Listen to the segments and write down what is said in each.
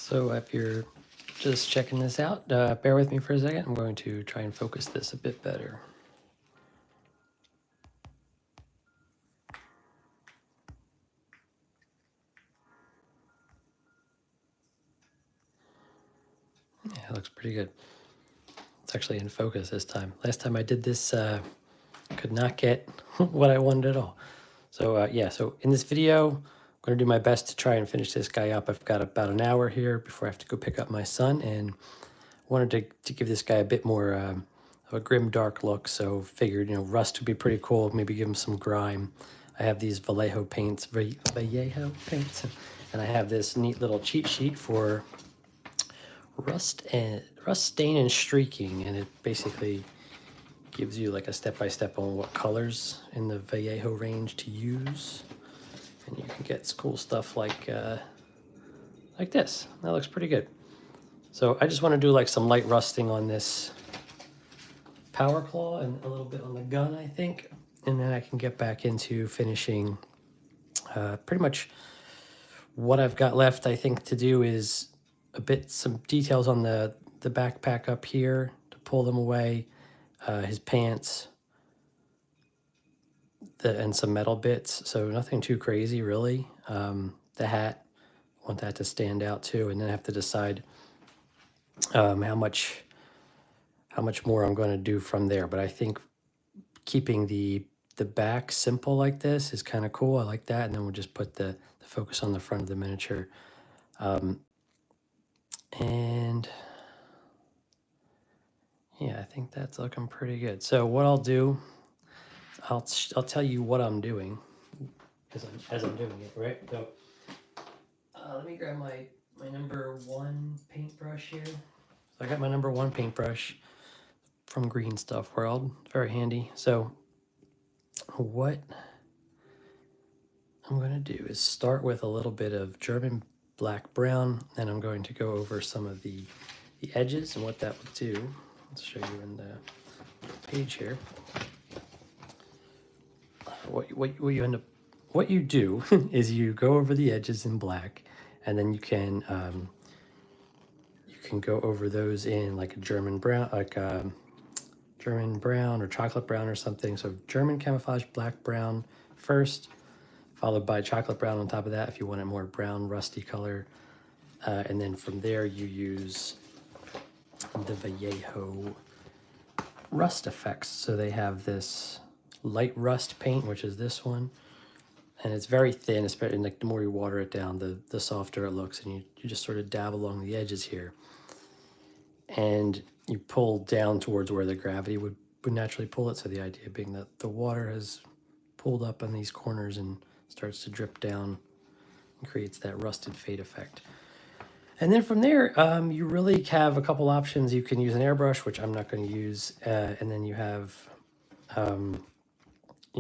So if you're just checking this out, bear with me for a second. I'm going to try and focus this a bit better. Yeah, it looks pretty good. It's actually in focus this time. Last time I did this, could not get what I wanted at all. So yeah, so in this video, I'm going to do my best to try and finish this guy up. I've got about an hour here before I have to go pick up my son, and wanted to give this guy a bit more of a grim, dark look. So figured, rust would be pretty cool. Maybe give him some grime. I have these Vallejo paints, and I have this neat little cheat sheet for rust stain and streaking, and it basically gives you like a step-by-step on what colors in the Vallejo range to use, and you can get cool stuff like this. That looks pretty good. So I just want to do like some light rusting on this power claw and a little bit on the gun, I think, and then I can get back into finishing. Pretty much what I've got left, I think, to do is some details on the backpack up here to pull them away, his pants, and some metal bits. So nothing too crazy, really. The hat, I want that to stand out too, and then I have to decide how much more I'm going to do from there. But I think keeping the back simple like this is kind of cool. I like that. And then we'll just put the focus on the front of the miniature. And yeah, I think that's looking pretty good. So what I'll do, I'll tell you what I'm doing as I'm doing it, right? So let me grab my number 1 paintbrush here. So I got my number 1 paintbrush from Green Stuff World. Very handy. So what I'm going to do is start with a little bit of German black brown, and I'm going to go over some of the edges and what that would do. Let's show you in the page here. What you do is you go over the edges in black, and then you can go over those in like a German brown, German brown or chocolate brown or something. So German camouflage black brown first, followed by chocolate brown on top of that if you want a more brown rusty color, and then from there you use the Vallejo rust effects. So they have this light rust paint, which is this one, and it's very thin, especially like the more you water it down, the softer it looks, and you just sort of dab along the edges here, and you pull down towards where the gravity would naturally pull it. So the idea being that the water has pulled up on these corners and starts to drip down and creates that rusted fade effect. And then from there, you really have a couple options. You can use an airbrush, which I'm not going to use, and then you have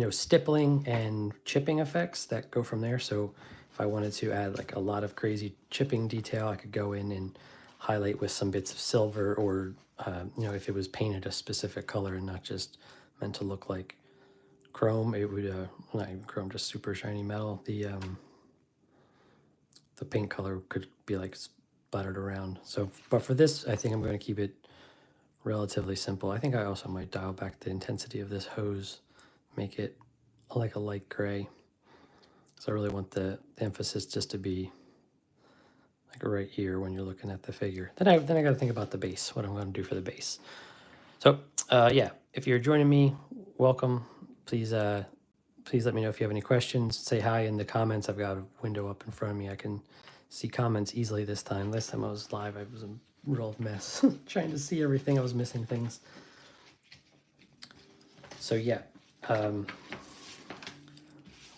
stippling and chipping effects that go from there. So if I wanted to add like a lot of crazy chipping detail, I could go in and highlight with some bits of silver, or if it was painted a specific color and not just meant to look like chrome, it would not even chrome, just super shiny metal. The paint color could be like splattered around. So, but for this, I think I'm going to keep it relatively simple. I think I also might dial back the intensity of this hose, make it like a light gray. So I really want the emphasis just to be like right here when you're looking at the figure. Then I got to think about the base, what I'm going to do for the base. So yeah, if you're joining me, welcome. Please let me know if you have any questions. Say hi in the comments. I've got a window up in front of me. I can see comments easily this time. Last time I was live, I was a real mess trying to see everything. I was missing things. So yeah, I'm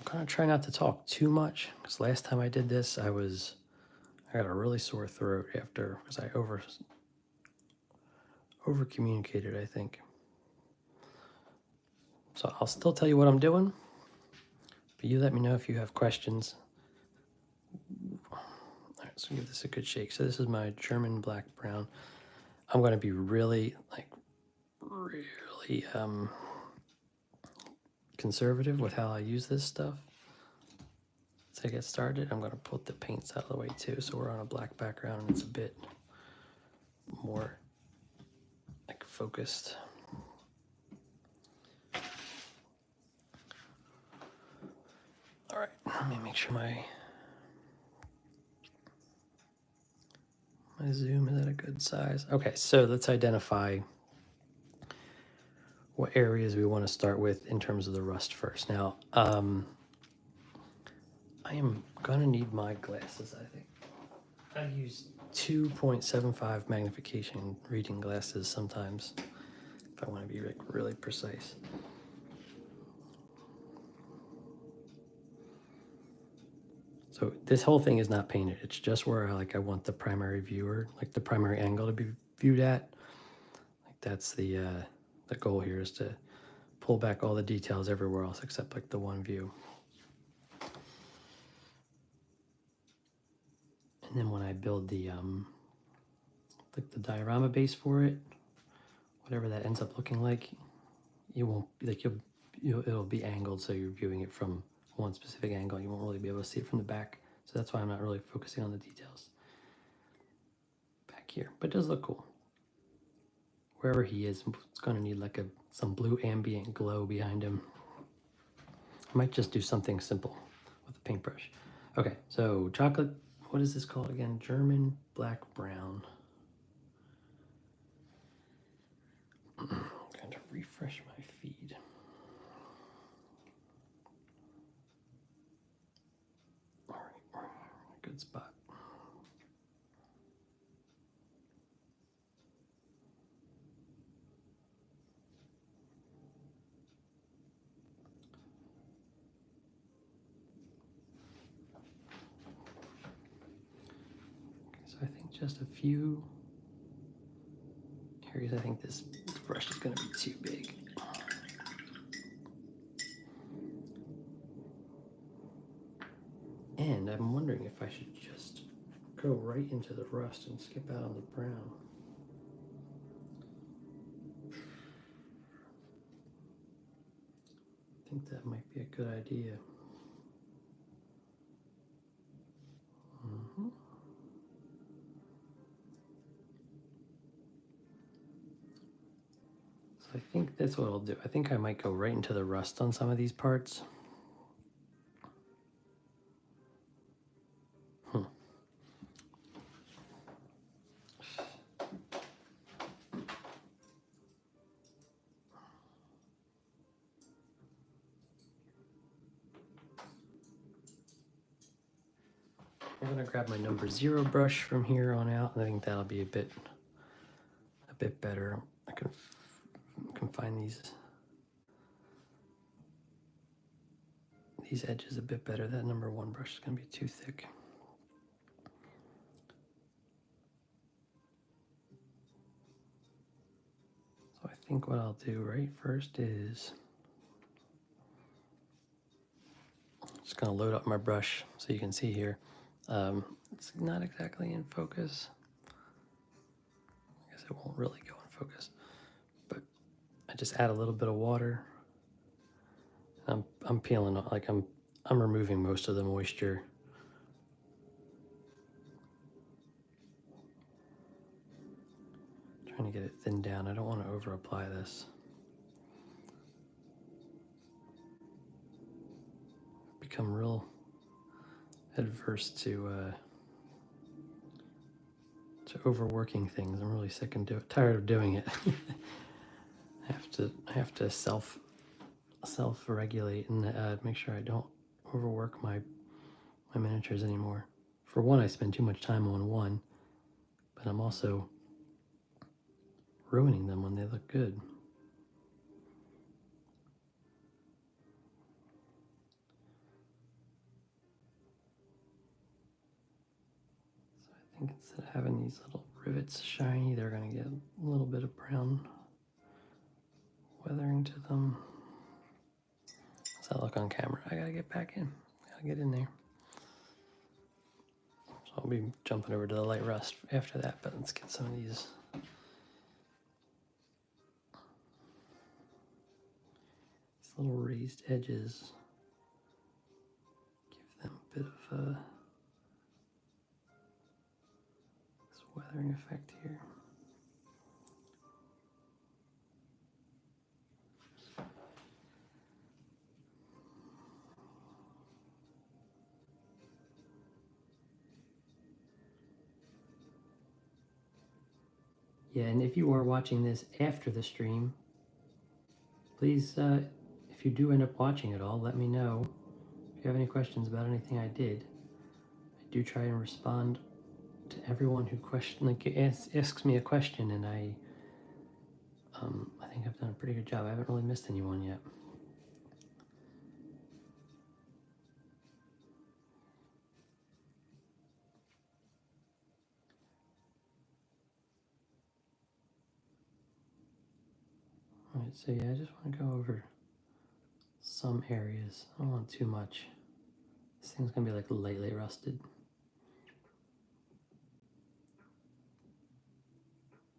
gonna try not to talk too much, because last time I did this, I got a really sore throat after, because I over communicated, I think. So I'll still tell you what I'm doing, but you let me know if you have questions. All right, so give this a good shake. So this is my German black brown. I'm going to be really conservative with how I use this stuff. to get started, I'm going to put the paints out of the way too, so we're on a black background and it's a bit more like focused. All right, let me make sure my zoom is at a good size. Okay, so let's identify what areas we want to start with in terms of the rust first. Now, I am gonna need my glasses, I think. I use 2.75 magnification reading glasses sometimes if I want to be like really precise. So this whole thing is not painted. It's just where I want the primary viewer, like the primary angle to be viewed at. Like that's the goal here, is to pull back all the details everywhere else except like the one view. And then when I build the like the diorama base for it, whatever that ends up looking like, you won't like it'll be angled, so you're viewing it from one specific angle. You won't really be able to see it from the back. So that's why I'm not really focusing on the details back here. But it does look cool. Wherever he is, it's going to need like some blue ambient glow behind him. I might just do something simple with a paintbrush. Okay, so chocolate, what is this called again? German black brown. I'm going to refresh my feed. All right, we're in a good spot. So I think just a few areas. I think this brush is going to be too big. And I'm wondering if I should just go right into the rust and skip out on the brown. I think that might be a good idea. So I think that's what I'll do. I think I might go right into the rust on some of these parts. I'm gonna grab my number 0 brush from here on out, and I think that'll be a bit better. I can find these edges a bit better. That number 1 brush is gonna be too thick. So I think what I'll do right first is just gonna load up my brush so you can see here. It's not exactly in focus. I guess it won't really go in focus, but I just add a little bit of water. I'm peeling, like I'm removing most of the moisture. Trying to get it thinned down. I don't want to over apply this. Become real adverse to overworking things. I'm really sick and tired of doing it. I have to self-regulate and make sure I don't overwork my miniatures anymore. For one, I spend too much time on one, but I'm also ruining them when they look good. So I think instead of having these little rivets shiny, they're going to get a little bit of brown weathering to them. How's that look on camera? I gotta get back in. Gotta get in there. So I'll be jumping over to the light rust after that, but let's get some of these little raised edges. Give them bit of this weathering effect here. Yeah, and if you are watching this after the stream, please, if you do end up watching it all, let me know. If you have any questions about anything I did, I do try and respond to everyone who asks me a question, and I think I've done a pretty good job. I haven't really missed anyone yet. All right, so yeah, I just want to go over some areas. I don't want too much. This thing's gonna be like lightly rusted.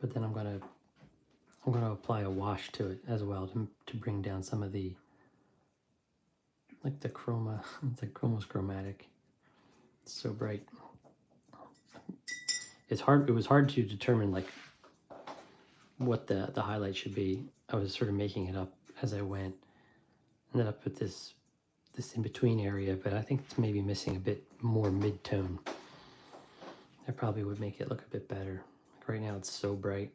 But then I'm gonna apply a wash to it as well to bring down some of the, like the chroma. It's like almost chromatic. It's so bright. It's hard. It was hard to determine like what the highlight should be. I was sort of making it up as I went. Ended up with this in between area, but I think it's maybe missing a bit more mid-tone. That probably would make it look a bit better. Like right now it's so bright.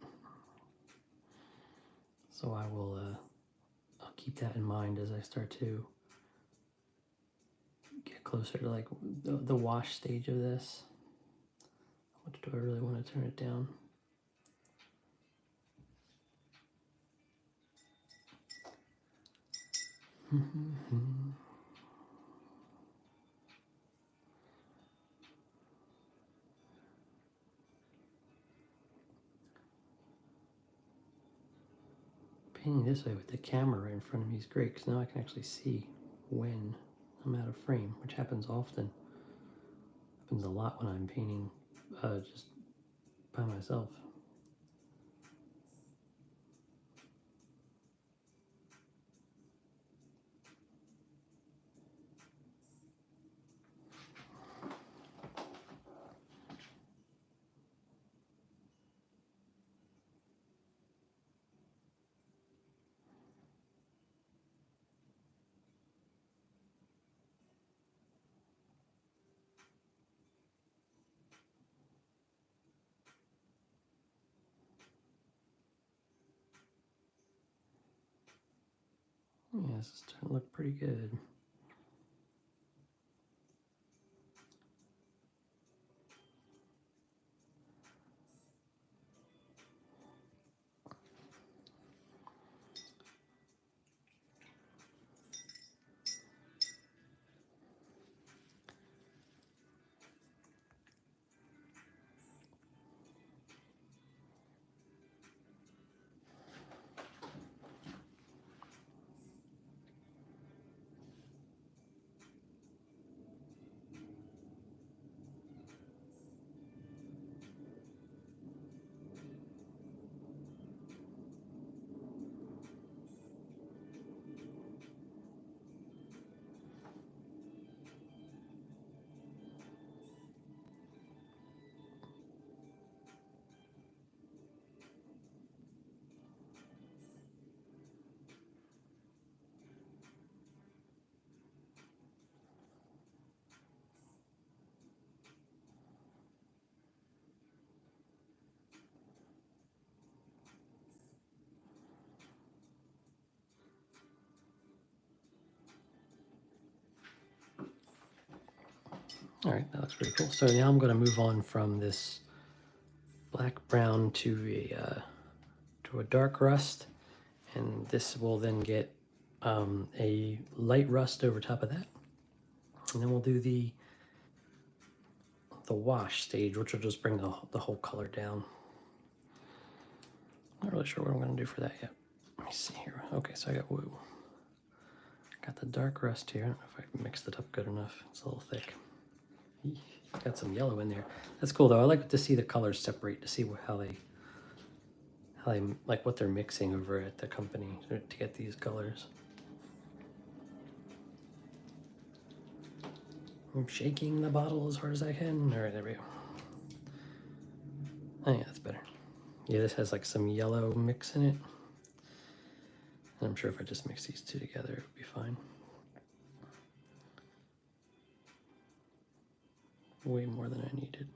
So I will I'll keep that in mind as I start to get closer to like the wash stage of this. How much do I really want to turn it down? Painting this way with the camera in front of me is great because now I can actually see when I'm out of frame, which happens often. Happens a lot when I'm painting just by myself. Yeah, this is starting to look pretty good. All right, that looks pretty cool. So now I'm going to move on from this black brown to a dark rust, and this will then get a light rust over top of that, and then we'll do the wash stage, which will just bring the whole color down. Not really sure what I'm going to do for that yet. Let me see here. Okay, so I got the dark rust here. I don't know if I mixed it up good enough. It's a little thick. Got some yellow in there. That's cool though. I like to see the colors separate, to see how they like what they're mixing over at the company to get these colors. I'm shaking the bottle as hard as I can. All right, there we go. Oh yeah, that's better. Yeah, this has like some yellow mix in it. And I'm sure if I just mix these two together, it would be fine. Way more than I needed.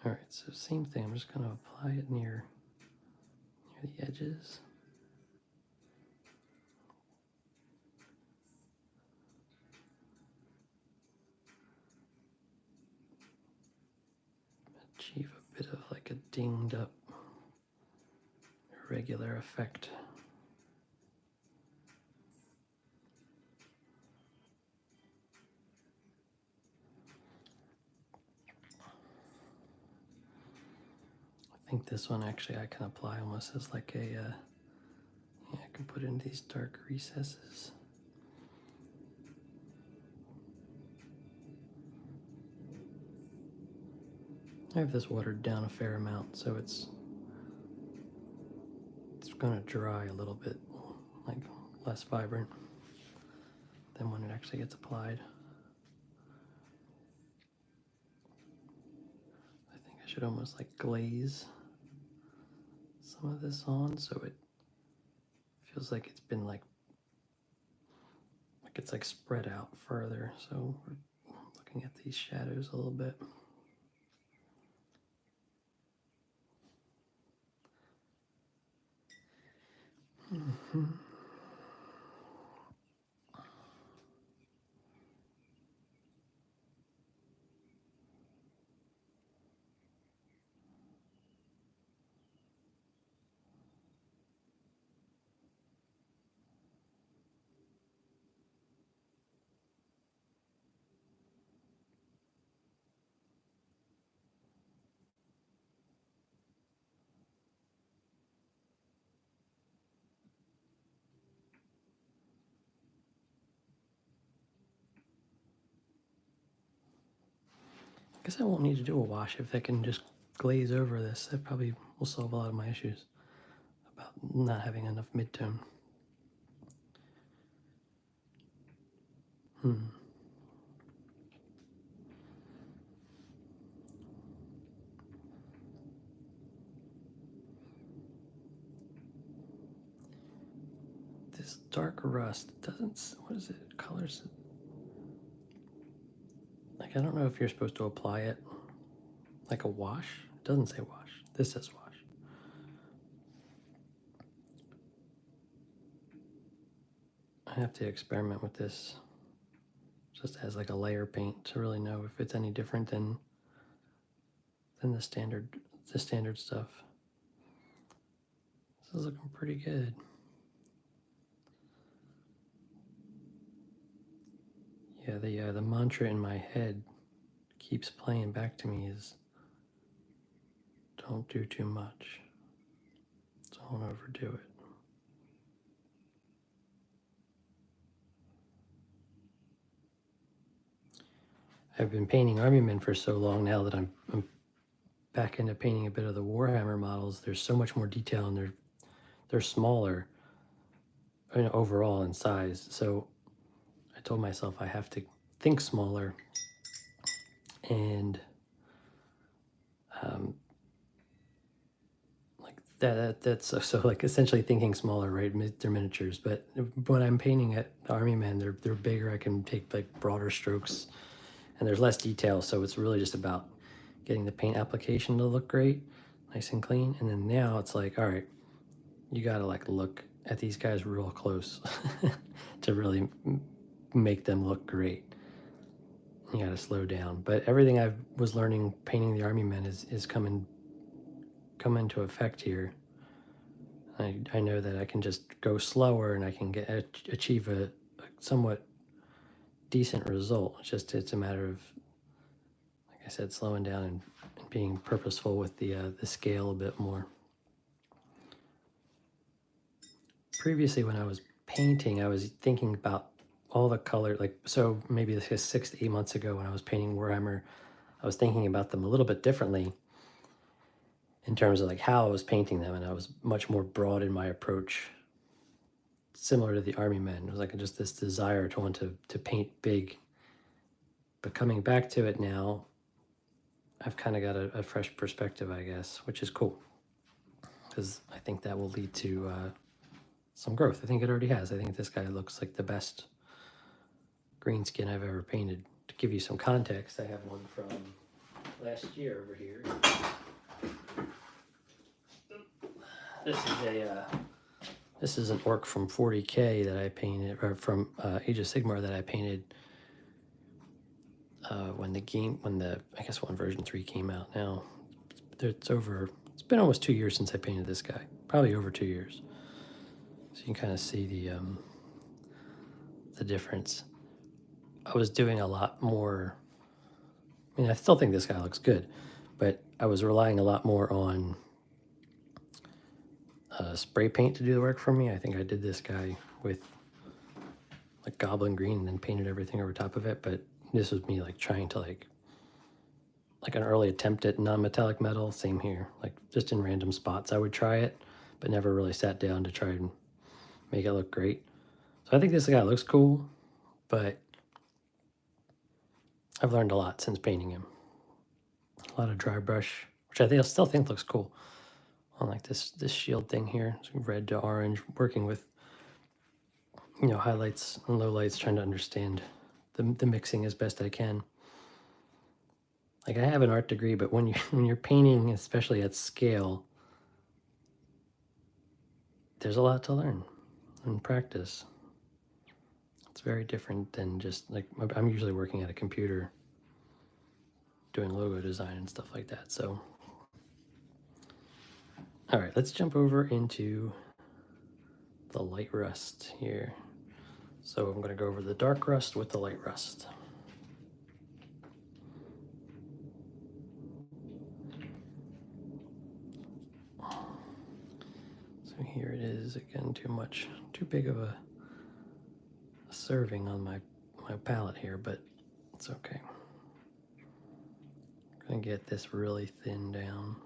All right, so same thing. I'm just going to apply it near the edges. Achieve a bit of like a dinged up, irregular effect. I think this one actually I can apply almost as like a, yeah, I can put in these dark recesses. I have this watered down a fair amount, so it's gonna dry a little bit, like less vibrant than when it actually gets applied. I think I should almost like glaze some of this on so it feels like it's been like it's like spread out further. So we're looking at these shadows a little bit. Mm-hmm. I guess I won't need to do a wash if I can just glaze over this. That probably will solve a lot of my issues about not having enough midtone. This dark rust doesn't, what is it, colors it? Like, I don't know if you're supposed to apply it like a wash. It doesn't say wash. This says wash. I have to experiment with this just as like a layer paint to really know if it's any different than the standard stuff. This is looking pretty good. Yeah, the mantra in my head keeps playing back to me is don't do too much. Don't overdo it. I've been painting army men for so long now that I'm back into painting a bit of the Warhammer models. There's so much more detail and they're smaller, you know, overall in size. So I told myself I have to think smaller and like that's so like essentially thinking smaller, right? They're miniatures, but when I'm painting at army men, they're bigger. I can take like broader strokes and there's less detail. So it's really just about getting the paint application to look great, nice and clean. And then now it's like, all right, you got to like look at these guys real close to really make them look great. You got to slow down. But everything I was learning painting the army men is come into effect here. I know that I can just go slower and I can achieve a somewhat decent result. It's a matter of, like I said, slowing down and being purposeful with the scale a bit more. Previously, when I was painting, I was thinking about all the color, like, so maybe this is 6 to 8 months ago when I was painting Warhammer, I was thinking about them a little bit differently. in terms of like how I was painting them, and I was much more broad in my approach, similar to the Army Men. It was like just this desire to want to paint big. But coming back to it now, I've kind of got a fresh perspective, I guess, which is cool, because I think that will lead to some growth. I think it already has. I think this guy looks like the best green skin I've ever painted. To give you some context, I have one from last year over here. This is an orc from 40K that I painted, or from Age of Sigmar that I painted when I guess when version 3 came out. Now it's been almost 2 years since I painted this guy, probably over 2 years. So you can kind of see the difference. I was doing a lot more. I mean, I still think this guy looks good, but I was relying a lot more on spray paint to do the work for me. I think I did this guy with like goblin green and then painted everything over top of it. But this was me like trying to like an early attempt at non-metallic metal. Same here, like just in random spots I would try it, but never really sat down to try and make it look great. So I think this guy looks cool, but I've learned a lot since painting him. A lot of dry brush, which I still think looks cool. On like this shield thing here, red to orange, working with highlights and lowlights, trying to understand the mixing as best I can. Like I have an art degree, but when you're painting, especially at scale, there's a lot to learn and practice. It's very different than just like I'm usually working at a computer doing logo design and stuff like that. So all right, let's jump over into the light rust here. So I'm going to go over the dark rust with the light rust. So here it is again, too big of a serving on my palette here, but it's okay. I'm going to get this really thin down.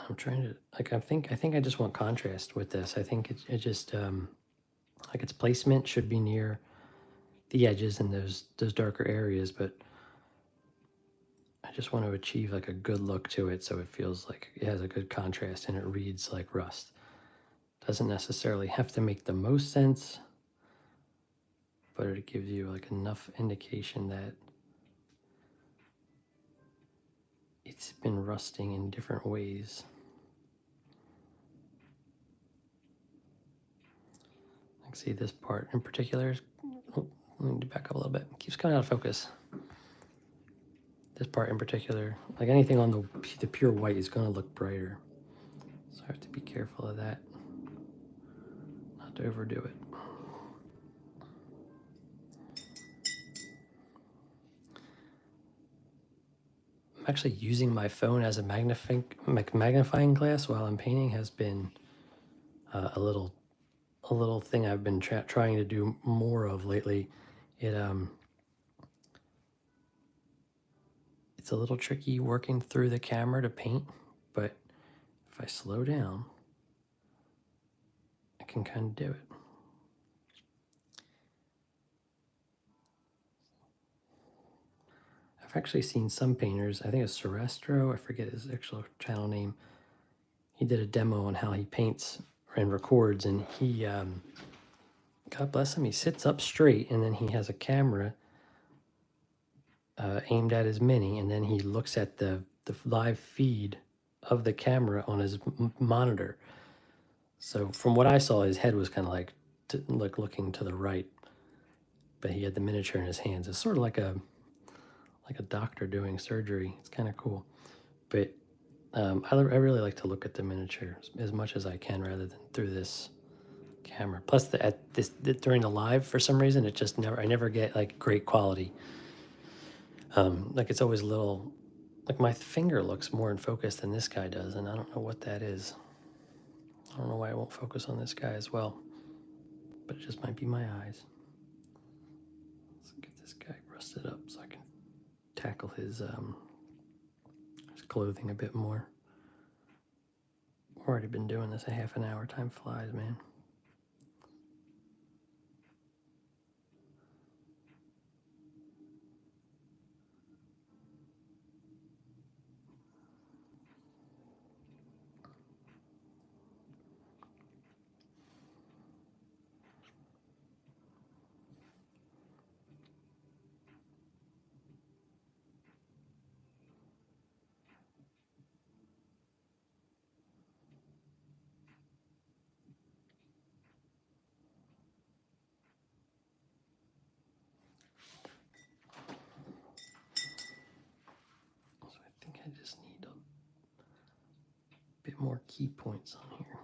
I'm trying to I think I just want contrast with this. I think it just like its placement should be near the edges and those darker areas, but I just want to achieve like a good look to it, so it feels like it has a good contrast and it reads like rust. Doesn't necessarily have to make the most sense, but it gives you like enough indication that it's been rusting in different ways. Like see this part in particular. Oh, let me back up a little bit. It keeps coming out of focus. This part in particular, like anything on the pure white is going to look brighter. So I have to be careful of that, not to overdo it. I'm actually using my phone as a magnifying glass while I'm painting. Has been a little thing I've been trying to do more of lately. It's a little tricky working through the camera to paint, but if I slow down, I can kind of do it. I've actually seen some painters, I think it's Sorestro, I forget his actual channel name. He did a demo on how he paints and records, and he, God bless him, he sits up straight, and then he has a camera aimed at his mini, and then he looks at the live feed of the camera on his monitor. So from what I saw, his head was kind of like looking to the right, but he had the miniature in his hands. It's sort of like a doctor doing surgery. It's kind of cool, but I really like to look at the miniature as much as I can rather than through this camera. Plus, during the live, for some reason, it just I never get like great quality. Like it's always a little, like my finger looks more in focus than this guy does, and I don't know what that is. I don't know why it won't focus on this guy as well, but it just might be my eyes. Let's get this guy rusted up so I can tackle his clothing a bit more. Already been doing this a half an hour. Time flies, man. So I think I just need a bit more key points on here.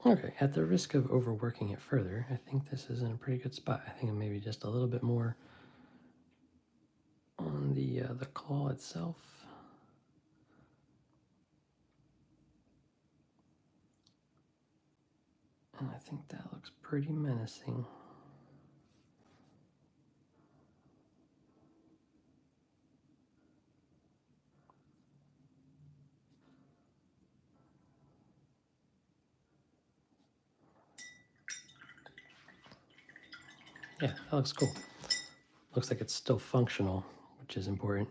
Okay, at the risk of overworking it further, I think this is in a pretty good spot. I think I'm maybe just a little bit more on the claw itself. And I think that looks pretty menacing. Yeah, that looks cool. Looks like it's still functional, which is important,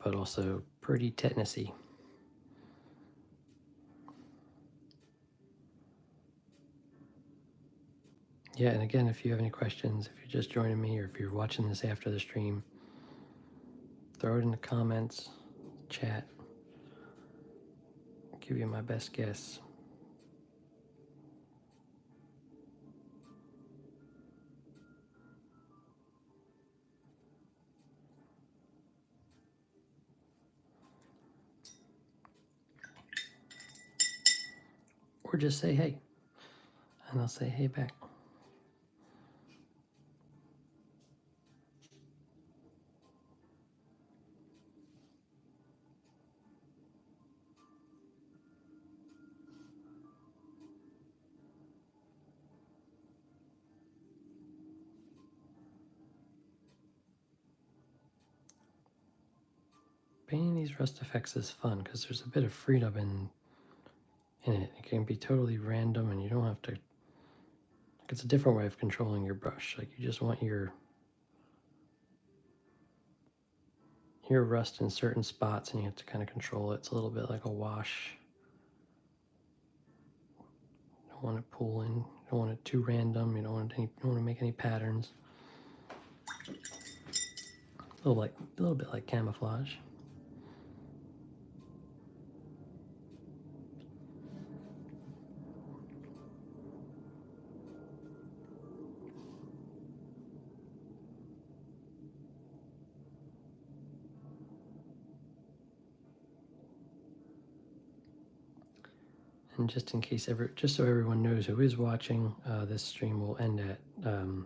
but also pretty tetanusy. Yeah, and again, if you have any questions, if you're just joining me or if you're watching this after the stream, throw it in the comments, chat. I'll give you my best guess. Or just say hey, and I'll say hey back. painting these rust effects is fun because there's a bit of freedom in it. It can be totally random and you don't have to, like, it's a different way of controlling your brush. Like you just want your rust in certain spots and you have to kind of control it. It's a little bit like a wash. You don't want it pooling. You don't want it too random. You don't want to make any patterns. A little bit like camouflage. And just in case, just so everyone knows who is watching, this stream will end at, oh,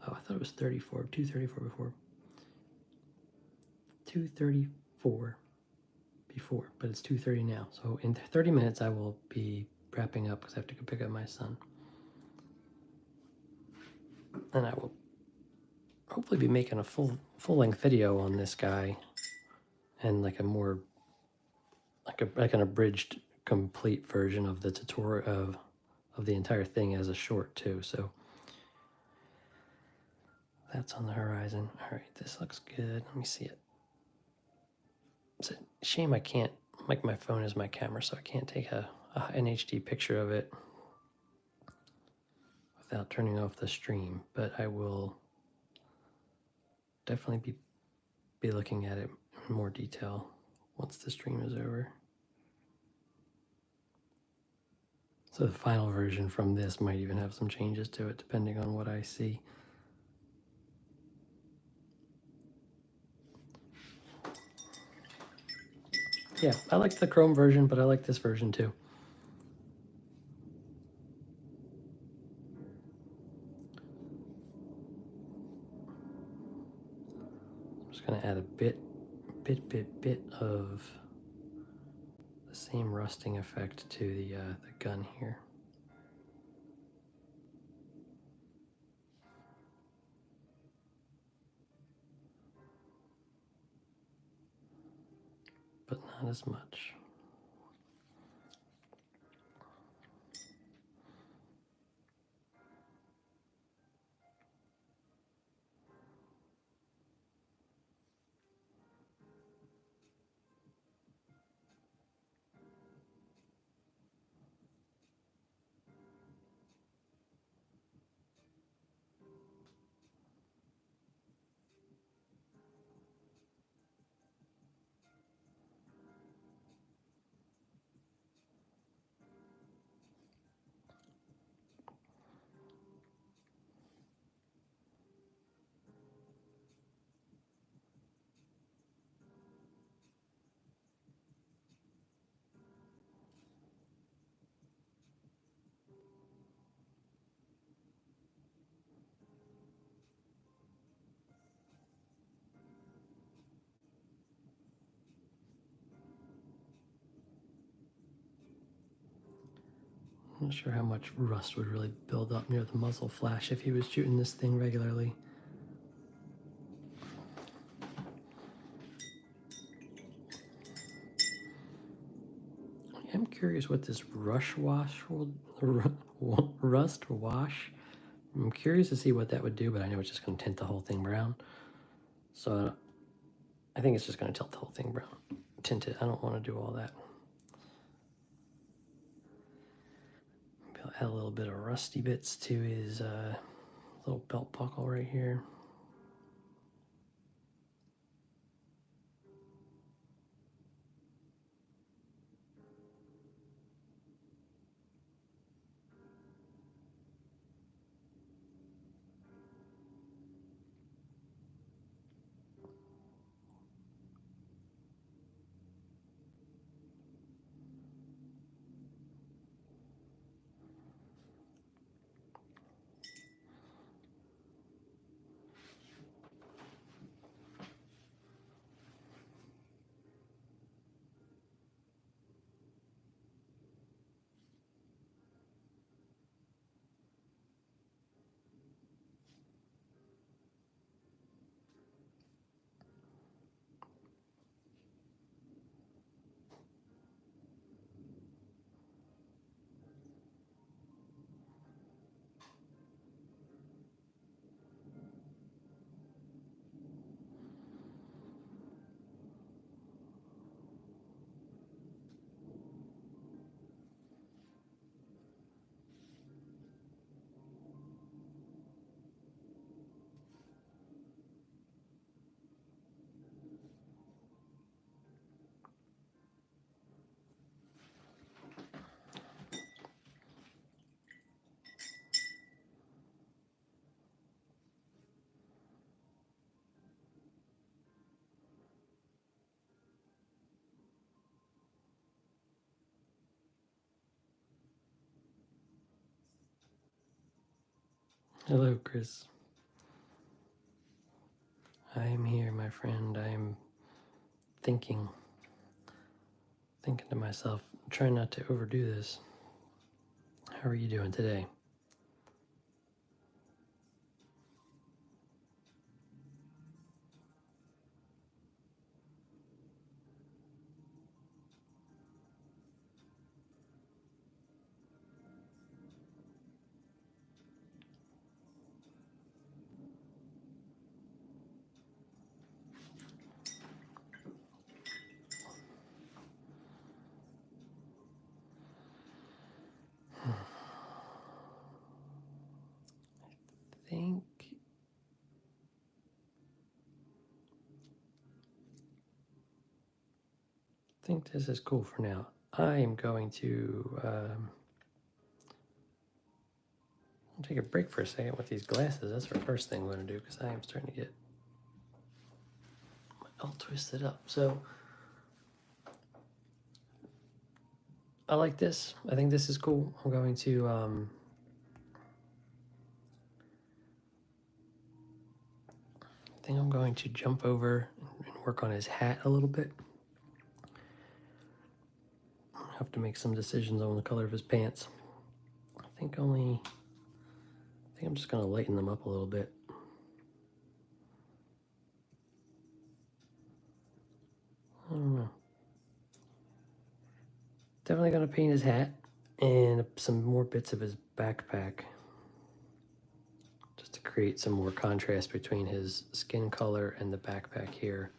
I thought it was 234 before. 234 before, but it's 2:30 now. So in 30 minutes, I will be wrapping up because I have to go pick up my son. And I will hopefully be making a full-length video on this guy and like a more, like an abridged complete version of the tutorial of the entire thing as a short too. So that's on the horizon. All right, this looks good. Let me see it. It's a shame I can't, like my phone is my camera, so I can't take an HD picture of it without turning off the stream, but I will definitely be looking at it in more detail once the stream is over. So the final version from this might even have some changes to it depending on what I see. Yeah, I like the Chrome version, but I like this version too. I'm just gonna add a bit of the same rusting effect to the gun here. But not as much. I'm not sure how much rust would really build up near the muzzle flash if he was shooting this thing regularly. I'm curious what this rust wash. I'm curious to see what that would do, but I know it's just going to tint the whole thing brown. So I think it's just going to tilt the whole thing brown. Tint it. I don't want to do all that. Maybe I'll add a little bit of rusty bits to his little belt buckle right here. Hello, Chris. I am here, my friend. I am thinking to myself, trying not to overdo this. How are you doing today? I think this is cool for now. I am going to take a break for a second with these glasses. That's the first thing I'm going to do, because I am starting to get all twisted up. So I like this. I think this is cool. I'm going to I think I'm going to jump over and work on his hat a little bit. I have to make some decisions on the color of his pants. I think I'm just going to lighten them up a little bit. I don't know. Definitely going to paint his hat and some more bits of his backpack, just to create some more contrast between his skin color and the backpack here.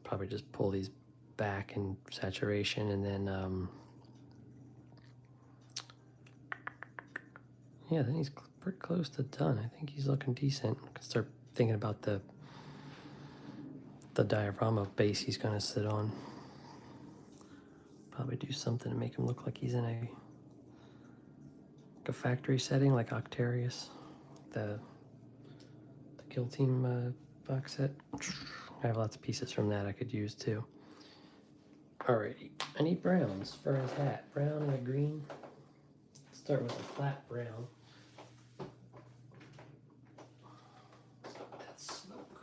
Probably just pull these back in saturation, and then yeah, then he's pretty close to done. I think he's looking decent. I can start thinking about the diorama base he's going to sit on. Probably do something to make him look like he's in a factory setting, like Octarius, the Kill Team box set. I have lots of pieces from that I could use too. Alrighty, I need browns for his hat. Brown and a green. Let's start with a flat brown. That's smoke.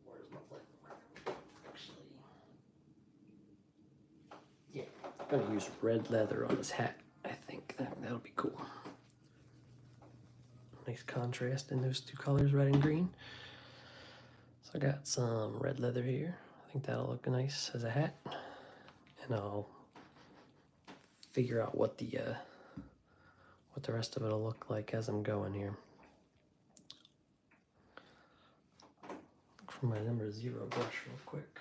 Where's my flat brown? Actually, yeah, I'm gonna use red leather on his hat. I think that'll be cool. Nice contrast in those two colors, red and green. So I got some red leather here. I think that'll look nice as a hat. And I'll figure out what the rest of it'll look like as I'm going here. Look for my number 0 brush real quick.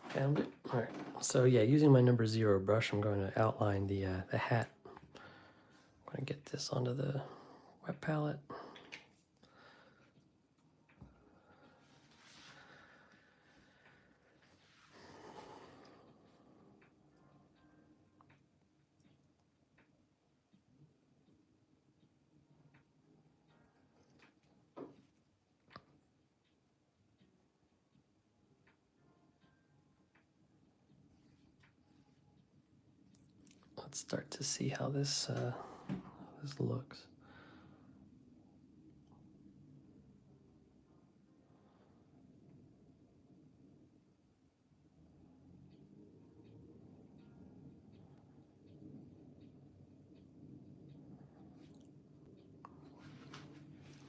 Found it. All right. So yeah, using my number 0 brush, I'm going to outline the hat. I'm going to get this onto the wet palette. Let's start to see how this looks.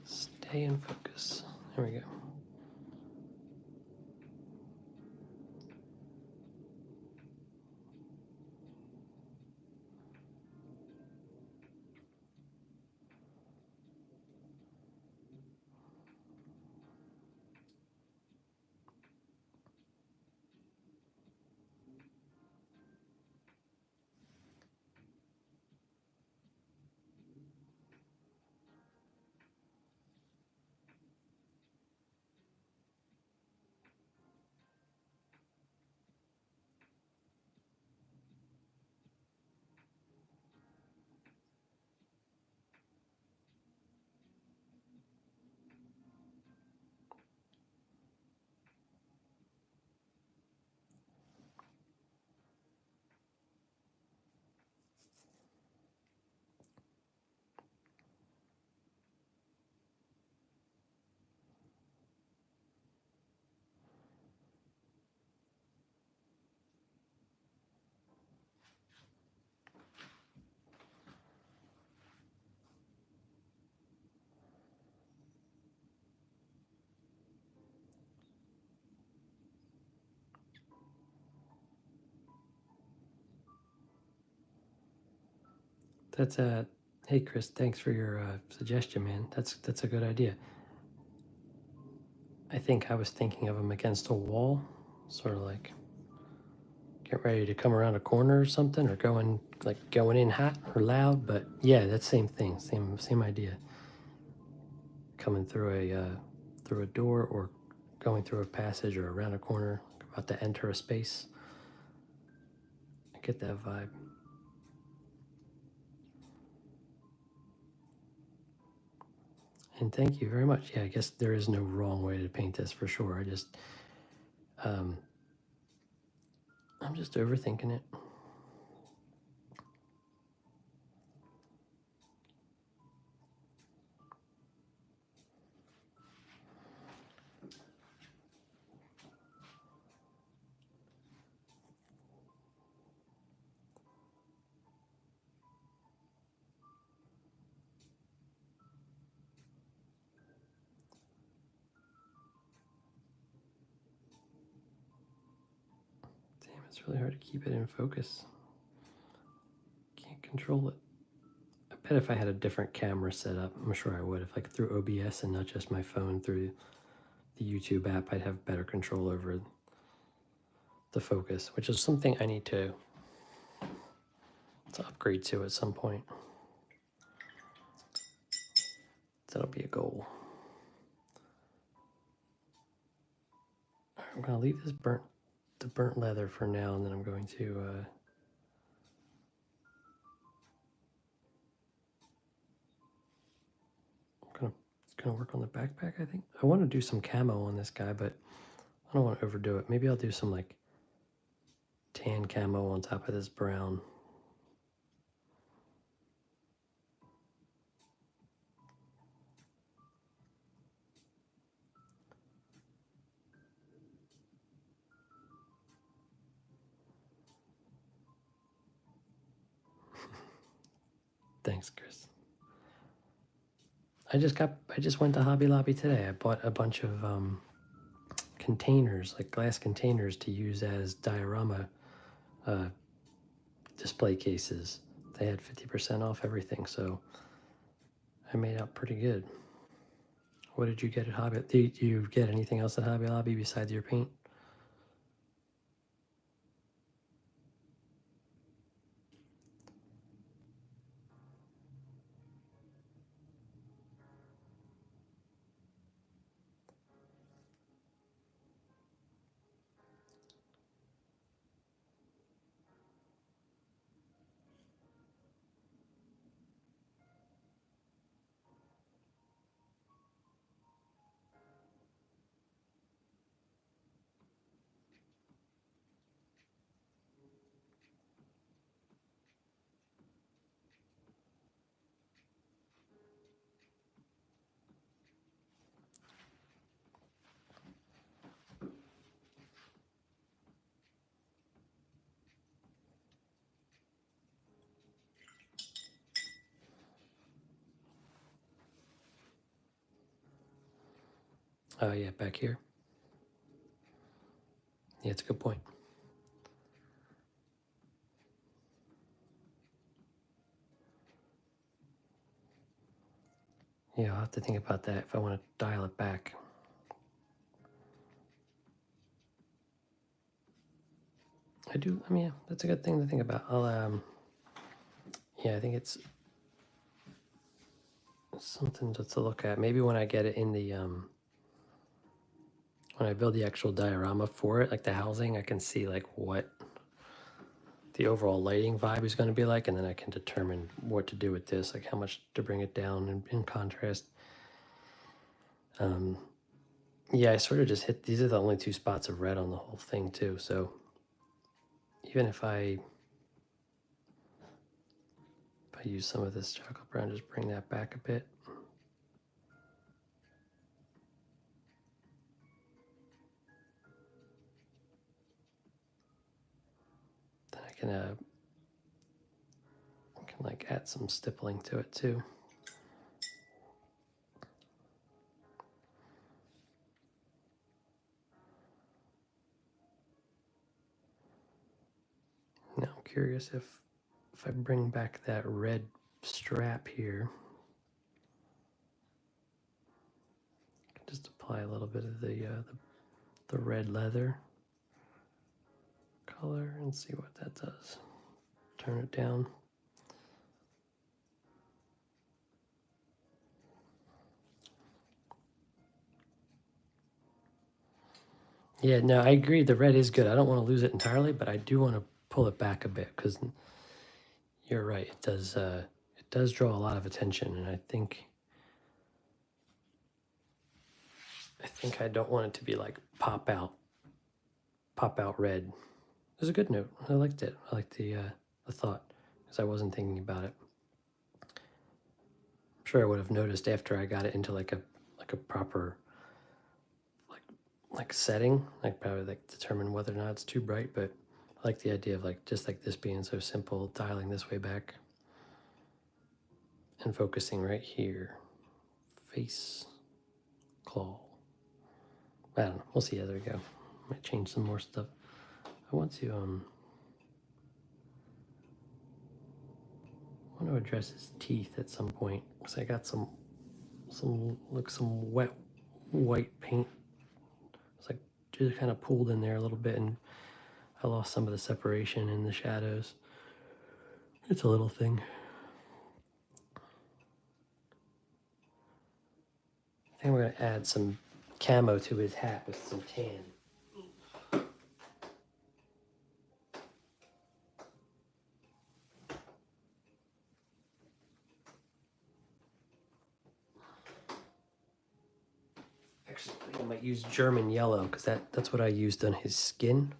Stay in focus. There we go. That's hey Chris, thanks for your suggestion, man. That's a good idea. I think I was thinking of them against a wall, sort of like get ready to come around a corner or something, or going in hot or loud. But yeah, that same thing, same idea. Coming through a door or going through a passage or around a corner, about to enter a space. I get that vibe. And thank you very much. Yeah, I guess there is no wrong way to paint this for sure. I'm just overthinking it. Damn, it's really hard to keep it in focus. Can't control it. I bet if I had a different camera set up, I'm sure I would. If like through OBS and not just my phone through the YouTube app, I'd have better control over the focus, which is something I need to upgrade to at some point. That'll be a goal. I'm gonna leave the burnt leather for now, and then I'm going to gonna work on the backpack. I think I want to do some camo on this guy, but I don't want to overdo it. Maybe I'll do some like tan camo on top of this brown. Thanks, Chris. I just went to Hobby Lobby today. I bought a bunch of containers, like glass containers, to use as diorama display cases. They had 50% off everything, so I made out pretty good. What did you get at Hobby? Did you get anything else at Hobby Lobby besides your paint? Oh yeah, back here. Yeah, it's a good point. Yeah, I'll have to think about that if I want to dial it back. I do. I mean, yeah, that's a good thing to think about. Yeah, I think it's something to look at. Maybe when I get it in the when I build the actual diorama for it, like the housing, I can see like what the overall lighting vibe is going to be like, and then I can determine what to do with this, like how much to bring it down in contrast. Yeah, I sort of just hit, these are the only two spots of red on the whole thing too, so even if I use some of this chocolate brown, just bring that back a bit. Then I can like add some stippling to it too. Now I'm curious if I bring back that red strap here. Just apply a little bit of the red leather color and see what that does. Turn it down. Yeah, no, I agree. The red is good. I don't want to lose it entirely, but I do want to pull it back a bit because you're right. It does draw a lot of attention, and I think I don't want it to be like pop out red. It was a good note. I liked it. I liked the thought because I wasn't thinking about it. I'm sure I would have noticed after I got it into like a proper like setting, like probably like determine whether or not it's too bright, but I like the idea of like just like this being so simple, dialing this way back and focusing right here. Face, claw. I don't know. We'll see as we go. Might change some more stuff. I want to address his teeth at some point because I got some wet white paint. It's like just kind of pulled in there a little bit, and I lost some of the separation in the shadows. It's a little thing. I think we're gonna add some camo to his hat with some tan. Actually, I think I might use German yellow because that's what I used on his skin.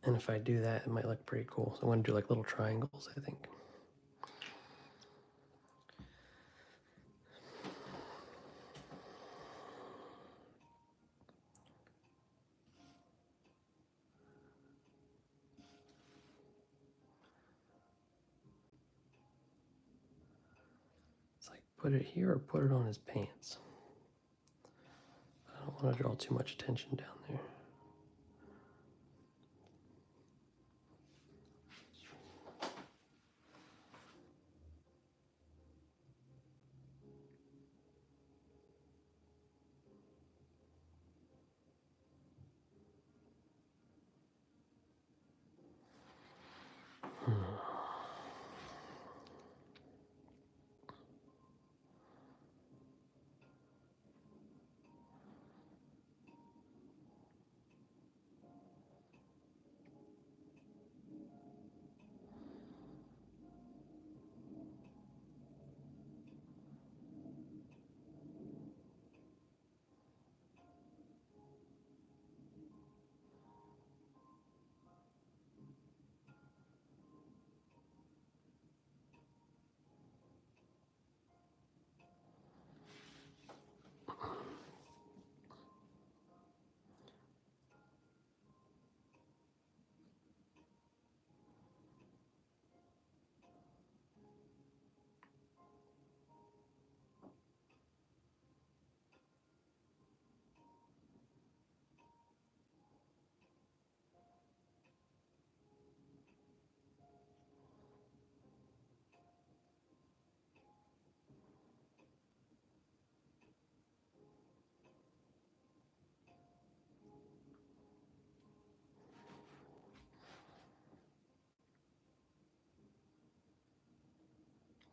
And if I do that, it might look pretty cool. So I'm gonna do like little triangles, I think. It's like put it here or put it on his pants. I don't want to draw too much attention down there.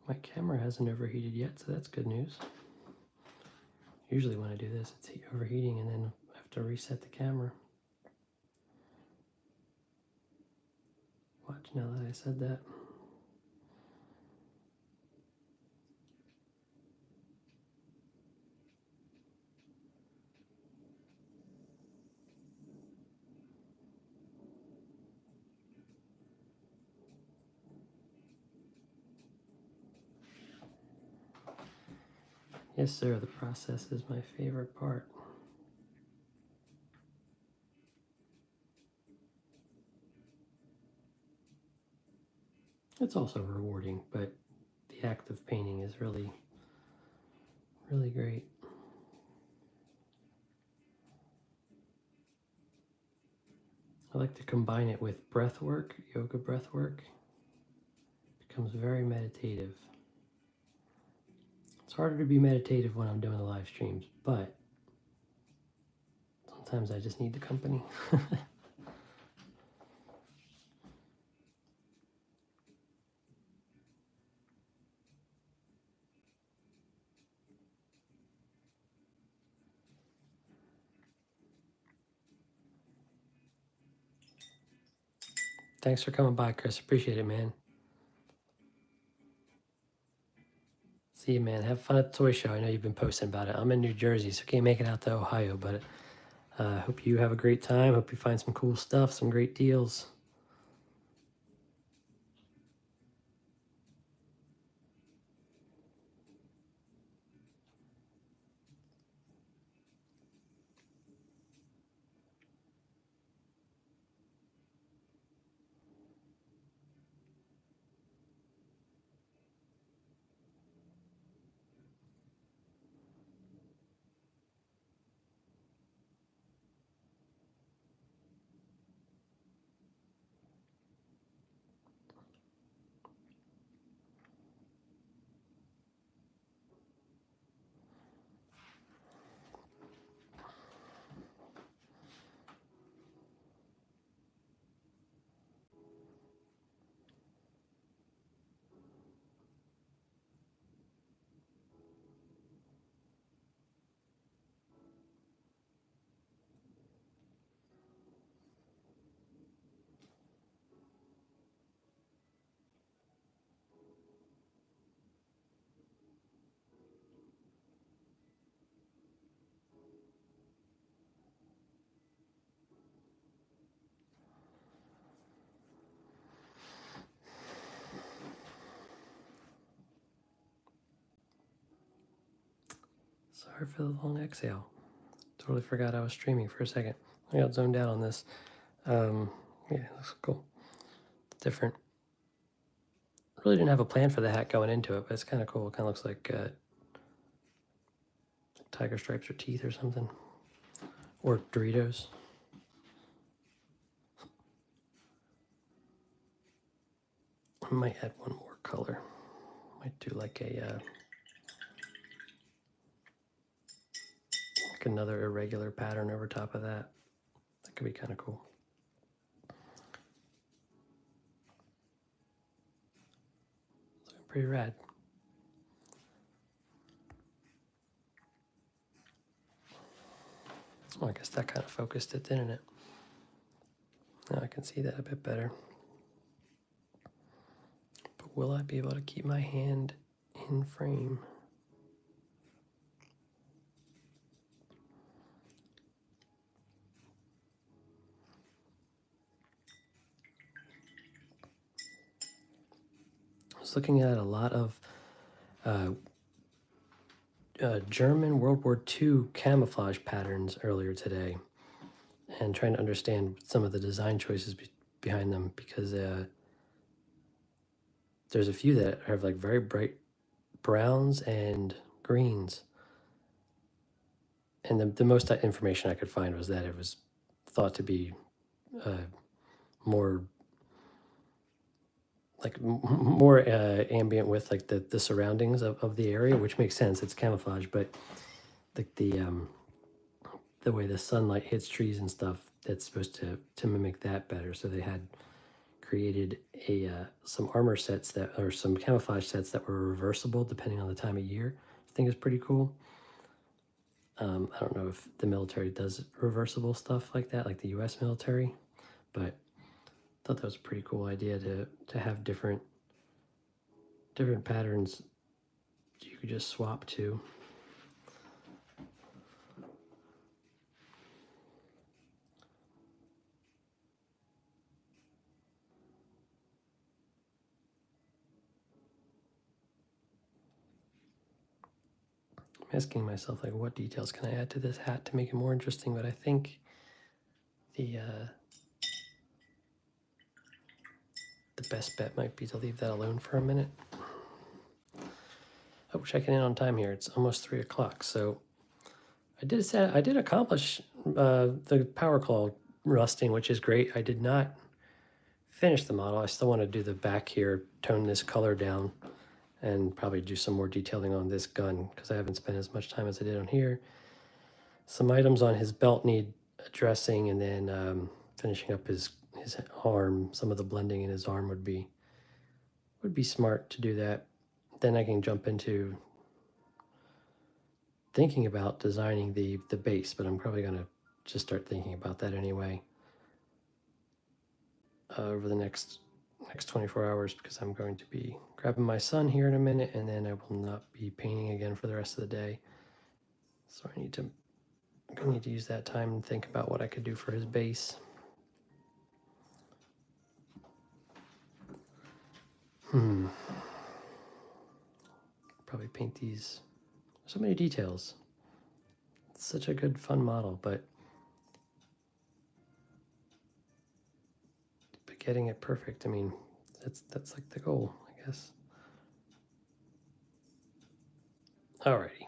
My camera hasn't overheated yet, so that's good news. Usually when I do this, it's overheating and then I have to reset the camera. Watch now that I said that. Yes, sir, the process is my favorite part. It's also rewarding, but the act of painting is really, really great. I like to combine it with breath work, yoga breath work. becomes very meditative. It's harder to be meditative when I'm doing the live streams, but sometimes I just need the company. Thanks for coming by, Chris. Appreciate it, man. See you, man. Have fun at the toy show. I know you've been posting about it. I'm in New Jersey, so can't make it out to Ohio, but hope you have a great time. Hope you find some cool stuff, some great deals. Sorry for the long exhale. Totally forgot I was streaming for a second. I got zoned out on this. Yeah, it looks cool. It's different. Really didn't have a plan for the hat going into it, but it's kind of cool. It kind of looks like tiger stripes or teeth or something. Or Doritos. I might add one more color. Might do like a like another irregular pattern over top of that. That could be kind of cool. It's looking pretty rad. Oh, I guess that kind of focused it, didn't it? Now I can see that a bit better. But will I be able to keep my hand in frame? I was looking at a lot of German World War II camouflage patterns earlier today and trying to understand some of the design choices behind them, because there's a few that have like very bright browns and greens. And the most information I could find was that it was thought to be more like more ambient with like the surroundings of the area, which makes sense. It's camouflage, but like the way the sunlight hits trees and stuff, that's supposed to mimic that better. So they had created some armor sets that, or some camouflage sets that were reversible depending on the time of year. I think is pretty cool. I don't know if the military does reversible stuff like that, like the U.S. military, but I thought that was a pretty cool idea to have different patterns you could just swap to. I'm asking myself, like, what details can I add to this hat to make it more interesting? But I think the best bet might be to leave that alone for a minute. Oh, checking in on time here. It's almost 3 o'clock. So I did accomplish the power claw rusting, which is great. I did not finish the model. I still want to do the back here, tone this color down, and probably do some more detailing on this gun because I haven't spent as much time as I did on here. Some items on his belt need addressing, and then finishing up his arm. Some of the blending in his arm would be smart to do that. Then I can jump into thinking about designing the base, but I'm probably going to just start thinking about that anyway over the next 24 hours, because I'm going to be grabbing my son here in a minute, and then I will not be painting again for the rest of the day. So I'm going to need to use that time and think about what I could do for his base. Probably paint these. So many details. It's such a good, fun model, but getting it perfect, I mean, that's like the goal, I guess. Alrighty.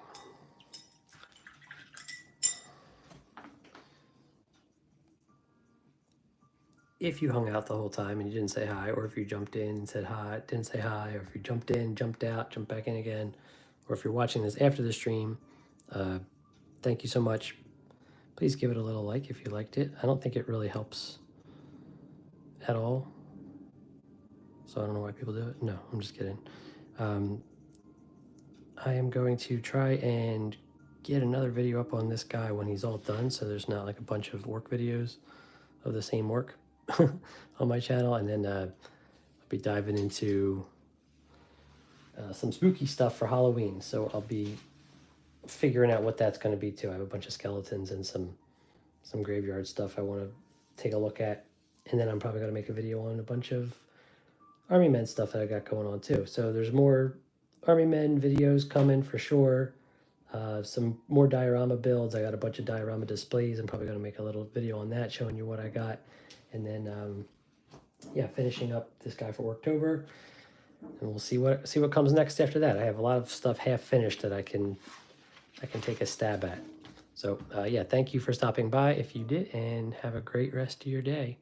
If you hung out the whole time and you didn't say hi, or if you jumped in and said hi, didn't say hi, or if you jumped in, jumped out, jumped back in again, or if you're watching this after the stream, thank you so much. Please give it a little like if you liked it. I don't think it really helps at all, so I don't know why people do it. No, I'm just kidding. I am going to try and get another video up on this guy when he's all done, so there's not like a bunch of Ork videos of the same Ork on my channel, and then I'll be diving into some spooky stuff for Halloween, so I'll be figuring out what that's going to be too. I have a bunch of skeletons and some graveyard stuff I want to take a look at, and then I'm probably going to make a video on a bunch of Army Men stuff that I got going on too. So there's more Army Men videos coming for sure. Some more diorama builds. I got a bunch of diorama displays. I'm probably going to make a little video on that showing you what I got. And then, yeah, finishing up this guy for Orktober. And we'll see what comes next after that. I have a lot of stuff half finished that I can take a stab at. So, yeah, thank you for stopping by if you did, and have a great rest of your day.